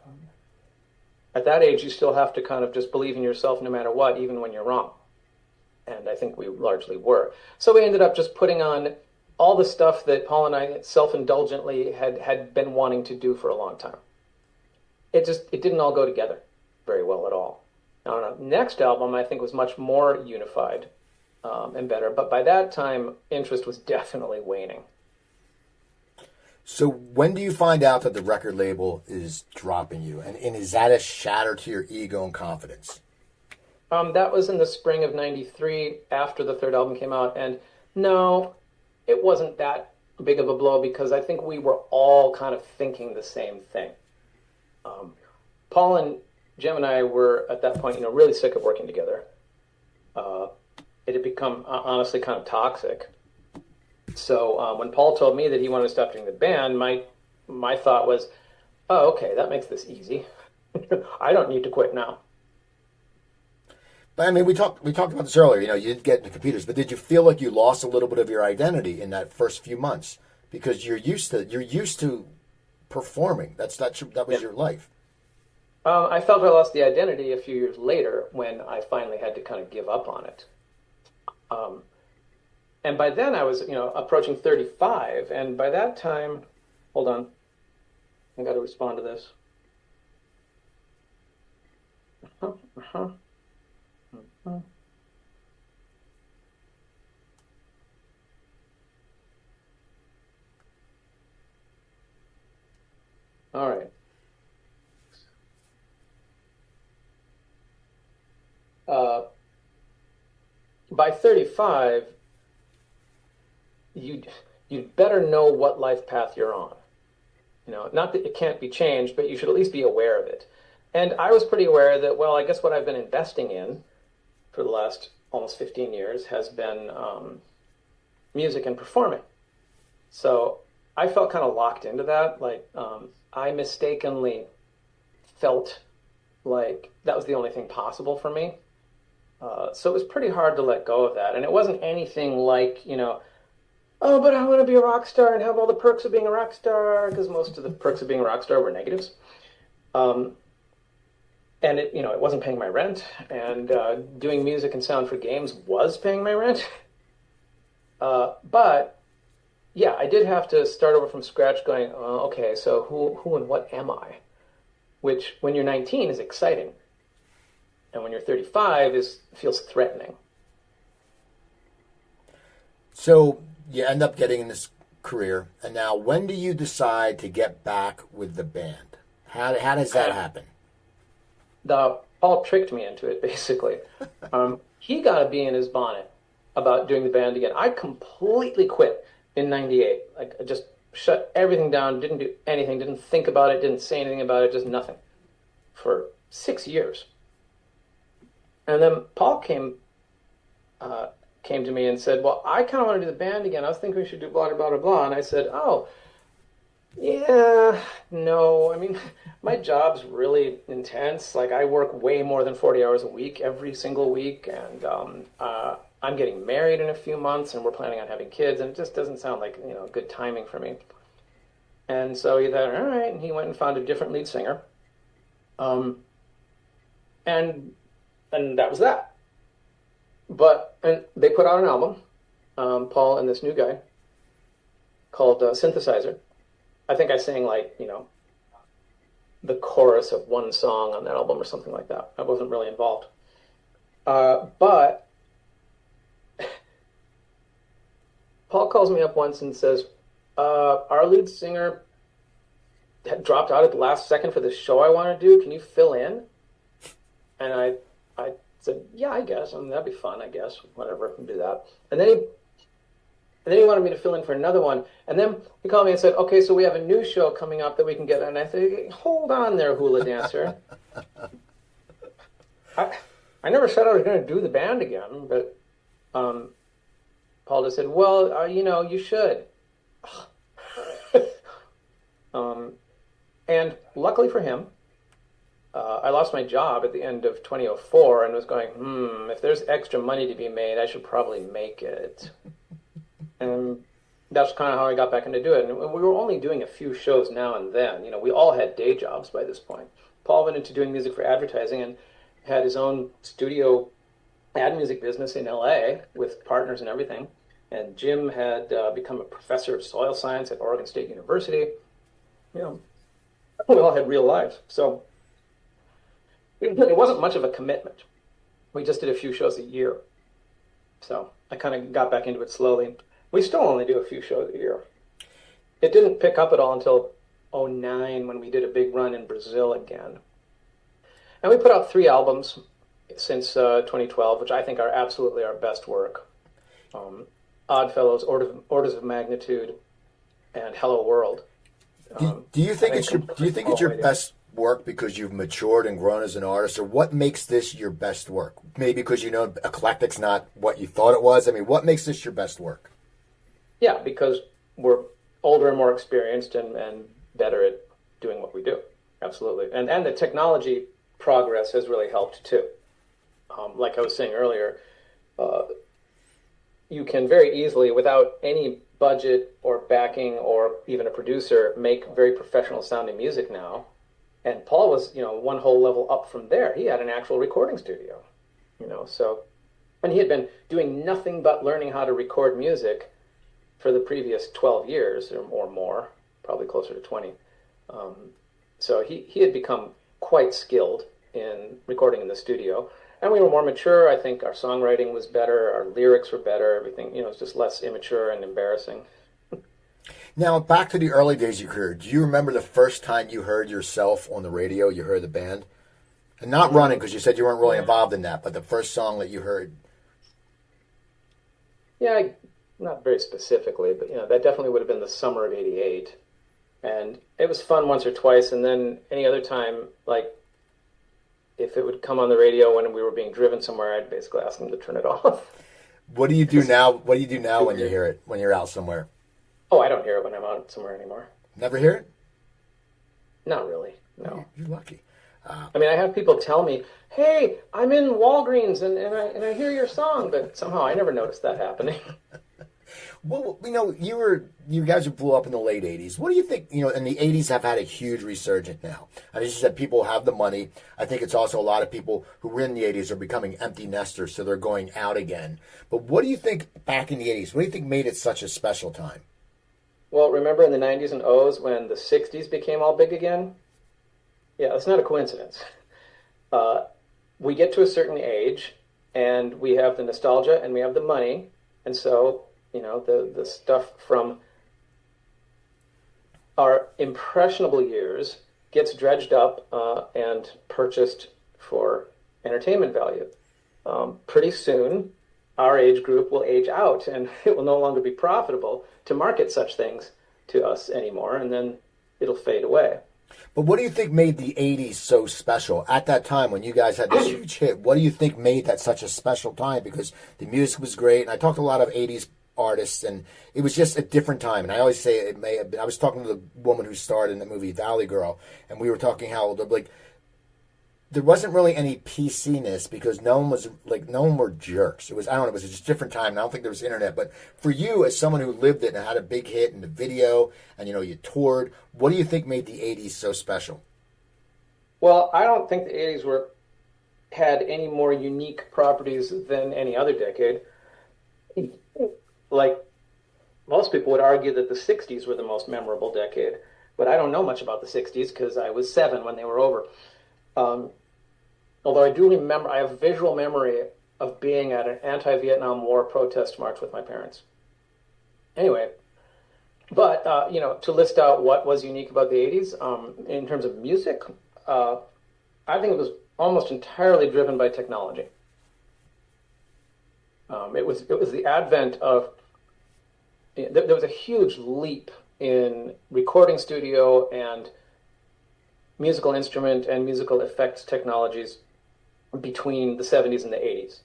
At that age, you still have to kind of just believe in yourself no matter what, even when you're wrong. And I think we largely were. So we ended up just putting on all the stuff that Paul and I self-indulgently had been wanting to do for a long time. It didn't all go together very well at all. Now, our next album, I think, was much more unified. and better. But by that time, interest was definitely waning. So when do you find out that the record label is dropping you? And is that a shatter to your ego and confidence? That was in the spring of '93 after the third album came out. And no, it wasn't that big of a blow because I think we were all kind of thinking the same thing. Paul and Jim and I were at that point, really sick of working together. It had become honestly kind of toxic. So when Paul told me that he wanted to stop doing the band, my thought was, oh, okay, that makes this easy. I don't need to quit now. But I mean, we talked about this earlier. You didn't get into computers, but did you feel like you lost a little bit of your identity in that first few months because you're used to performing? That was your life. I felt I lost the identity a few years later when I finally had to kind of give up on it. And by then I was, approaching 35, and by that time, hold on, I got to respond to this. All right. By 35, you'd better know what life path you're on. Not that it can't be changed, but you should at least be aware of it. And I was pretty aware that, well, I guess what I've been investing in for the last almost 15 years has been music and performing. So I felt kind of locked into that. Like, I mistakenly felt like that was the only thing possible for me. So it was pretty hard to let go of that. And it wasn't anything like, oh, but I want to be a rock star and have all the perks of being a rock star, because most of the perks of being a rock star were negatives. And it wasn't paying my rent, and doing music and sound for games was paying my rent. But yeah, I did have to start over from scratch going, okay, so who and what am I? Which, when you're 19, is exciting. And when you're 35, feels threatening. So you end up getting in this career, and now when do you decide to get back with the band? How does that happen? Paul tricked me into it, basically. He got a bee in his bonnet about doing the band again. I completely quit in '98. Like, I just shut everything down, didn't do anything, didn't think about it, didn't say anything about it, just nothing. For 6 years. And then Paul came to me and said, well, I kind of want to do the band again. I was thinking we should do blah, blah, blah, blah. And I said, oh, yeah, no. I mean, my job's really intense. Like, I work way more than 40 hours a week, every single week. And I'm getting married in a few months, and we're planning on having kids. And it just doesn't sound like, good timing for me. And so he thought, all right. And he went and found a different lead singer. And that was that. And they put out an album, Paul and this new guy, called Synthesizer. I think I sang the chorus of one song on that album or something like that. I wasn't really involved. But Paul calls me up once and says, our lead singer had dropped out at the last second for this show I want to do. Can you fill in? And I said, yeah, I guess. I mean, that'd be fun, I guess. Whatever, I can do that. And then he wanted me to fill in for another one. And then he called me and said, okay, so we have a new show coming up that we can get. And I said, hold on there, hula dancer. I never said I was going to do the band again, but Paul just said, well, you should. And luckily for him, I lost my job at the end of 2004 and was going, if there's extra money to be made, I should probably make it. And that's kind of how I got back into it. And we were only doing a few shows now and then. We all had day jobs by this point. Paul went into doing music for advertising and had his own studio ad music business in LA with partners and everything. And Jim had become a professor of soil science at Oregon State University. We all had real lives. So it wasn't much of a commitment. We just did a few shows a year. So I kind of got back into it slowly. We still only do a few shows a year. It didn't pick up at all until '09 when we did a big run in Brazil again. And we put out 3 albums since 2012, which I think are absolutely our best work. Oddfellows, Orders of Magnitude, and Hello World. Do you think it's your best work because you've matured and grown as an artist, or what makes this your best work? Maybe because you know eclectic's not what you thought it was. I mean, what makes this your best work? Yeah, because we're older and more experienced and better at doing what we do. Absolutely. And the technology progress has really helped too. Like I was saying earlier, you can very easily, without any budget or backing or even a producer, make very professional sounding music now. And Paul was, one whole level up from there. He had an actual recording studio, and he had been doing nothing but learning how to record music for the previous 12 years or more, probably closer to 20. So he had become quite skilled in recording in the studio. And we were more mature. I think our songwriting was better. Our lyrics were better. Everything, was just less immature and embarrassing. Now, back to the early days of your career. Do you remember the first time you heard yourself on the radio, you heard the band? And not running, because you said you weren't really involved in that, but the first song that you heard. Yeah, not very specifically, but that definitely would have been the summer of '88. And it was fun once or twice, and then any other time, like, if it would come on the radio when we were being driven somewhere, I'd basically ask them to turn it off. What do you do now? What do you do now when you hear it, when you're out somewhere? Oh, I don't hear it when I'm out somewhere anymore. Never hear it? Not really, no. You're lucky. I mean, I have people tell me, hey, I'm in Walgreens and I hear your song, but somehow I never noticed that happening. Well, you guys blew up in the late 80s. What do you think, and the 80s have had a huge resurgence now. I mean, as you said, people have the money. I think it's also a lot of people who were in the 80s are becoming empty nesters, so they're going out again. But what do you think back in the 80s, what do you think made it such a special time? Well, remember in the 90s and O's when the 60s became all big again? Yeah, it's not a coincidence. We get to a certain age, and we have the nostalgia, and we have the money, and so the stuff from our impressionable years gets dredged up and purchased for entertainment value. Pretty soon, our age group will age out, and it will no longer be profitable to market such things to us anymore, and then it'll fade away. But what do you think made the 80s so special? At that time when you guys had this huge hit, what do you think made that such a special time? Because the music was great, and I talked to a lot of 80s artists, and it was just a different time. And I always say it may have been, I was talking to the woman who starred in the movie Valley Girl, and we were talking how there wasn't really any PCness because no one were jerks. It was just a different time. And I don't think there was internet, but for you as someone who lived it and had a big hit in the video and you toured, what do you think made the 80s so special? Well, I don't think the 80s had any more unique properties than any other decade. Like, most people would argue that the 60s were the most memorable decade, but I don't know much about the 60s because I was 7 when they were over. Although I do remember, I have visual memory of being at an anti-Vietnam War protest march with my parents. Anyway, but, to list out what was unique about the 80s, in terms of music, I think it was almost entirely driven by technology. It was the advent of, there was a huge leap in recording studio and musical instrument and musical effects technologies between the 70s and the 80s.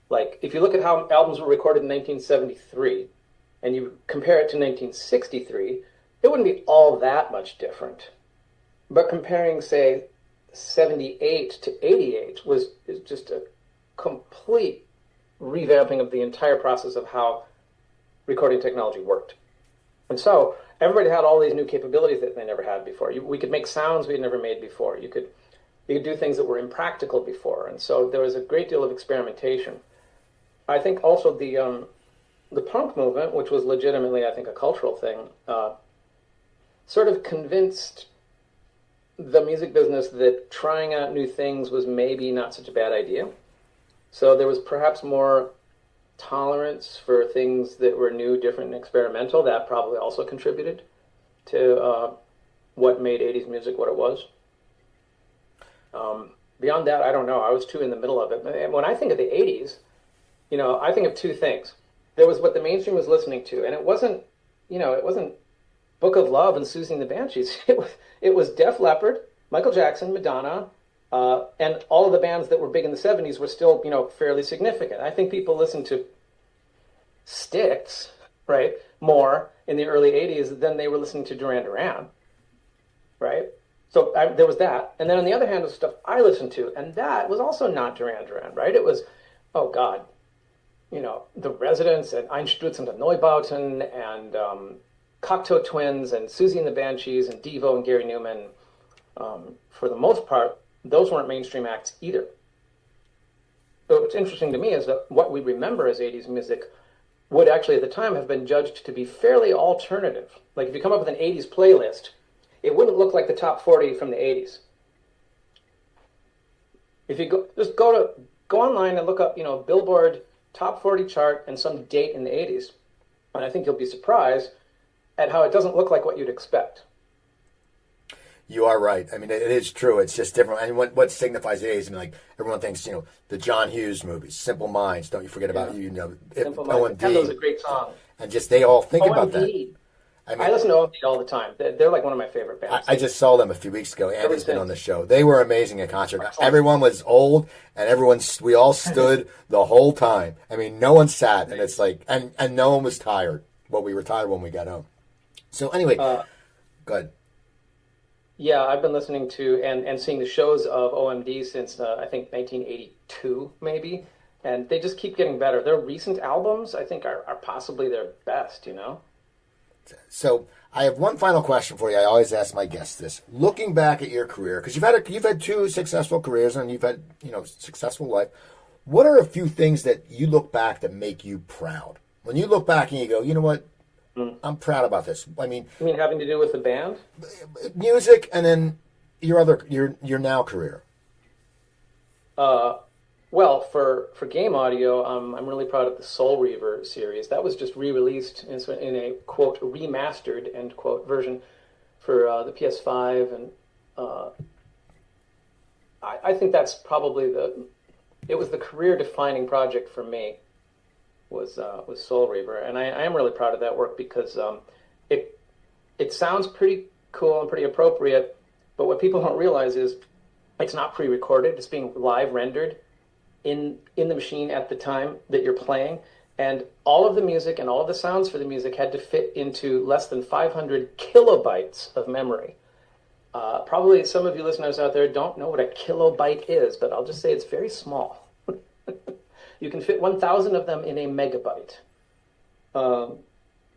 Like, if you look at how albums were recorded in 1973 and you compare it to 1963, it wouldn't be all that much different. But comparing, say, 78 to 88 is just a complete revamping of the entire process of how recording technology worked. And so everybody had all these new capabilities that they never had before. We could make sounds we'd never made before. You could do things that were impractical before. And so there was a great deal of experimentation. I think also the punk movement, which was legitimately, I think, a cultural thing, sort of convinced the music business that trying out new things was maybe not such a bad idea. So there was perhaps more tolerance for things that were new, different, and experimental. That probably also contributed to what made 80s music what it was. Beyond that, I don't know. I was too in the middle of it. And when I think of the 80s, I think of two things. There was what the mainstream was listening to, and it wasn't Book of Love and Susie and the Banshees. It was Def Leppard, Michael Jackson, Madonna, and all of the bands that were big in the 70s were still, fairly significant. I think people listened to Styx, right, more in the early 80s than they were listening to Duran Duran, right? So there was that. And then on the other hand, was stuff I listened to, and that was also not Duran Duran, right? It was, oh God, The Residents and Einstürzen und Neubauten and Cocteau Twins and Susie and the Banshees and Devo and Gary Newman. For the most part, those weren't mainstream acts either. So what's interesting to me is that what we remember as 80s music would actually at the time have been judged to be fairly alternative. Like if you come up with an 80s playlist, it wouldn't look like the top 40 from the 80s. If you go online and look up, Billboard top 40 chart and some date in the 80s, and I think you'll be surprised at how it doesn't look like what you'd expect. You are right. I mean, it is true. It's just different. And what signifies the 80s? I mean, like everyone thinks, the John Hughes movies, Simple Minds. Don't you forget about Simple Minds. That was a great song. And just they all think about that. I mean, I listen to OMD all the time. They're like one of my favorite bands. I just saw them a few weeks ago. Andy's been on the show. They were amazing at concert. Everyone was old, and we all stood the whole time. I mean, no one sat, and it's like, and no one was tired. Well, we were tired when we got home. So anyway, go ahead. Yeah, I've been listening to and seeing the shows of OMD since I think 1982, maybe, and they just keep getting better. Their recent albums, I think, are possibly their best. So I have one final question for you. I always ask my guests this: looking back at your career, because you've had two successful careers and you've had successful life. What are a few things that you look back that make you proud? When you look back and you go, you know what, I'm proud about this. I mean, you mean having to do with the band, music, and then your now career. Well, for game audio, I'm really proud of the Soul Reaver series. That was just re-released in a, quote, remastered, end quote, version for the PS5. And I think that's probably it was the career-defining project for me, was Soul Reaver. And I am really proud of that work because it sounds pretty cool and pretty appropriate, but what people don't realize is it's not pre-recorded. It's being live rendered in the machine at the time that you're playing, and all of the music and all of the sounds for the music had to fit into less than 500 kilobytes of memory. Probably some of you listeners out there don't know what a kilobyte is, but I'll just say it's very small. You can fit 1,000 of them in a megabyte.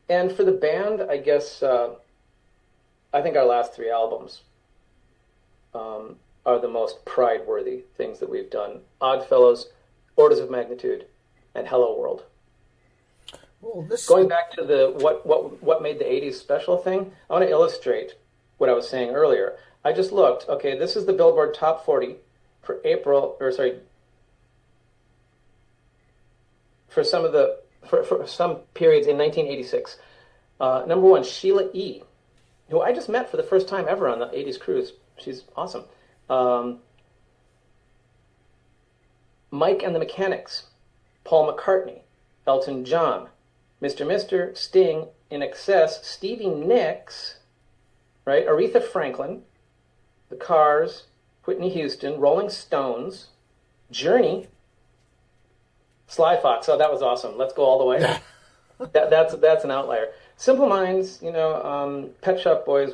And for the band, I guess I think our last three albums are the most pride-worthy things that we've done. Oddfellows, Orders of Magnitude, and Hello World. Well, going back to the what made the 80s special thing, I want to illustrate what I was saying earlier. I just looked. Okay, this is the Billboard Top 40 for for some periods in 1986. Number one, Sheila E., who I just met for the first time ever on the 80s cruise. She's awesome. Mike and the Mechanics, Paul McCartney, Elton John, Mr. Sting, In Excess, Stevie Nicks, right? Aretha Franklin, The Cars, Whitney Houston, Rolling Stones, Journey, Sly Fox. Oh, that was awesome. Let's go all the way. That's an outlier. Simple Minds, Pet Shop Boys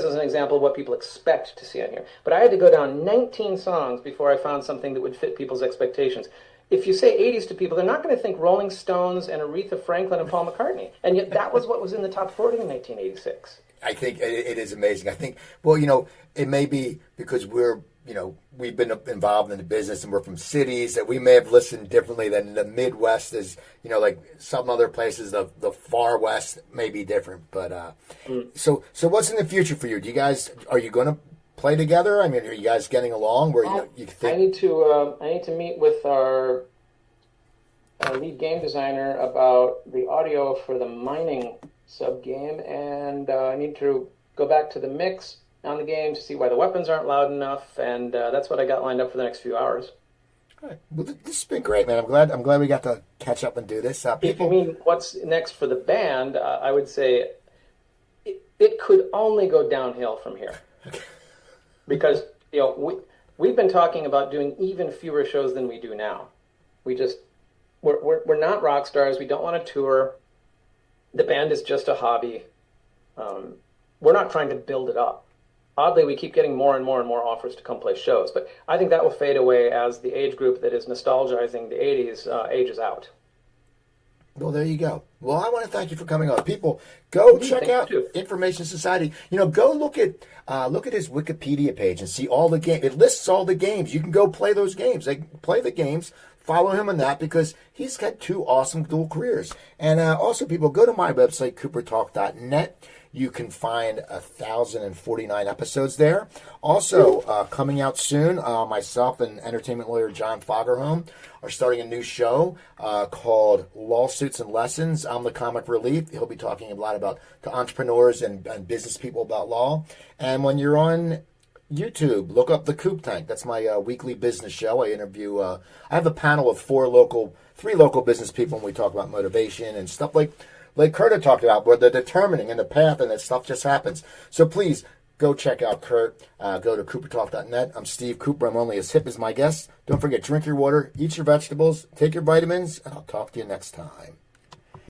is an example of what people expect to see on here. But I had to go down 19 songs before I found something that would fit people's expectations. If you say 80s to people, they're not going to think Rolling Stones and Aretha Franklin and Paul McCartney. And yet that was what was in the top 40 in 1986. I think it is amazing. I think, well, it may be because we've been involved in the business and we're from cities that we may have listened differently than the Midwest is, like some other places, the far West may be different. But so what's in the future for you? Are you going to play together? I mean, are you guys getting along? Where you think? I need to meet with our lead game designer about the audio for the mining sub game, and I need to go back to the mix on the game to see why the weapons aren't loud enough, and that's what I got lined up for the next few hours. All right. Well, this has been great, man. I'm glad we got to catch up and do this. If you mean what's next for the band, I would say it could only go downhill from here, because we've been talking about doing even fewer shows than we do now. We're not rock stars. We don't want to tour. The band is just a hobby. We're not trying to build it up. Oddly, we keep getting more and more and more offers to come play shows, but I think that will fade away as the age group that is nostalgizing the 80s ages out. Well, there you go. Well, I want to thank you for coming on. People, go check out Information Society. Go look at his Wikipedia page and see all the games. It lists all the games. You can go play those games. Play the games. Follow him on that because he's got 2 awesome dual careers. And also, people, go to my website, coopertalk.net. You can find 1,049 episodes there. Also, coming out soon, myself and entertainment lawyer John Fagerholm are starting a new show called Lawsuits and Lessons. I'm the comic relief. He'll be talking a lot about to entrepreneurs and business people about law. And when you're on YouTube, look up the Coop Tank. That's my weekly business show. I interview. I have a panel of 3 local business people, and we talk about motivation and stuff like Kurt had talked about, where they're determining in the path, and that stuff just happens. So please go check out Kurt. Go to coopertalk.net. I'm Steve Cooper. I'm only as hip as my guests. Don't forget, drink your water, eat your vegetables, take your vitamins, and I'll talk to you next time.